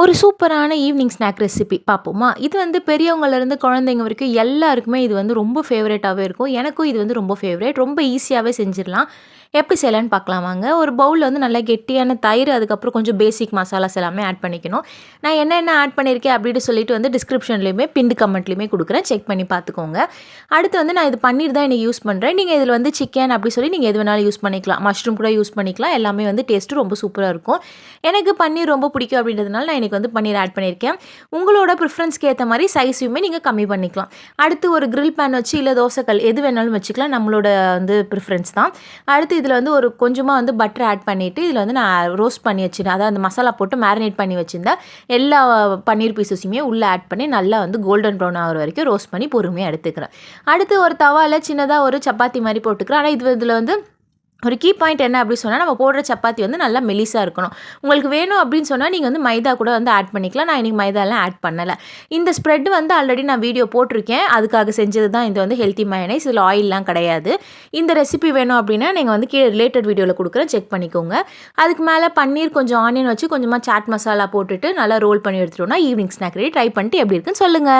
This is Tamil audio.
ஒரு சூப்பரான ஈவினிங் ஸ்நாக் ரெசிபி பார்ப்போமா? இது வந்து பெரியவங்கலேருந்து குழந்தைங்க வரைக்கும் எல்லாருக்குமே இது வந்து ரொம்ப ஃபேவரட்டாவே இருக்கும். எனக்கும் இது வந்து ரொம்ப ஃபேவரட். ரொம்ப ஈஸியாவே செஞ்சிரலாம். எப்படி செய்யலான்னு பார்க்கலாம் வாங்க. ஒரு பவுல்ல வந்து நல்லா கெட்டியான தயிர், அதுக்கப்புறம் கொஞ்சம் பேசிக் மசாலாஸ் எல்லாமே ஆட் பண்ணிக்கணும். நான் என்னென்ன ஆட் பண்ணியிருக்கேன் அப்படின்னு சொல்லிட்டு வந்து டிஸ்கிரிப்ஷன்லேயுமே, பின்டு கமெண்ட்லேயுமே குடுக்குறேன். செக் பண்ணி பார்த்துக்கோங்க. அடுத்து வந்து நான் இது பன்னீர் தான் இன்னைக்கு யூஸ் பண்ணுறேன். நீங்க இதில வந்து சிக்கன் அப்படி சொல்லி நீங்க எது வேணாலும் யூஸ் பண்ணிக்கலாம். மஷ்ரூம் கூட யூஸ் பண்ணிக்கலாம். எல்லாமே வந்து டேஸ்ட்டு ரொம்ப சூப்பரா இருக்கும். எனக்கு பன்னீர் ரொம்ப பிடிக்கும் அப்படின்றதுனால நான் இன்னைக்கு வந்து பன்னீர் ஆட் பண்ணியிருக்கேன். உங்களோட ப்ரிஃபரன்ஸ்க்கு ஏத்த மாரி சைஸையுமே நீங்க கம்மி பண்ணிக்கலாம். அடுத்து ஒரு கிரில் பேன் வச்சு இல்ல தோசைக்கல் எது வேணாலும் வச்சுக்கலாம். நம்மளோட வந்து ப்ரிஃபரன்ஸ் தான். அடுத்து இதில வந்து ஒரு கொஞ்சமா வந்து பட்டர் ஆட் பண்ணிட்டு, இதில வந்து நான் ரோஸ்ட் பண்ணி வச்சிருந்தேன். அதாவது அந்த மசாலா போட்டு மேரினேட் பண்ணி வச்சிருந்த எல்லா பன்னீர் பீஸஸுமே உள்ள ஆட் பண்ணி நல்லா வந்து கோல்டன் ப்ரவுன் ஆகுற வரைக்கும் ரோஸ்ட் பண்ணி பொறுமையா எடுத்துக்கிறேன். அடுத்து ஒரு தவால சின்னதா ஒரு சப்பாத்தி மாரி போட்டுக்கிறேன். ஆனா இதில வந்து ஒரு கீ பாயிண்ட் என்ன அப்படி சொன்னா, நம்ம போடுற சப்பாத்தி வந்து நல்லா மெலிசா இருக்கணும். உங்களுக்கு வேணும் அப்படின்னு சொன்னா, நீங்க வந்து மைதா கூட வந்து ஆட் பண்ணிக்கலாம். நான் இன்னைக்கு மைதாலாம் ஆட் பண்ணல. இந்த ஸ்ப்ரெட் வந்து ஆல்ரெடி நான் வீடியோ போட்டிருக்கேன். அதுக்காக செஞ்சது தான் இது வந்து ஹெல்த்தி மயோனைஸ். இதில ஆயில்லாம் கிடையாது. இந்த ரெசிபி வேணும் அப்படின்னா, நீங்க வந்து கீழ ரிலேட்டட் வீடியோல குடுக்குறேன். செக் பண்ணிக்கோங்க. அதுக்கு மேல பன்னீர் கொஞ்சம் ஆனியன் வச்சு கொஞ்சமா சாட் மசாலா போட்டுட்டு நல்லா ரோல் பண்ணி எடுத்துட்டோம்னா, ஈவினிங் ஸ்நாக் ரெடி. ட்ரை பண்ணிட்டு எப்படி இருக்குன்னு சொல்லுங்க.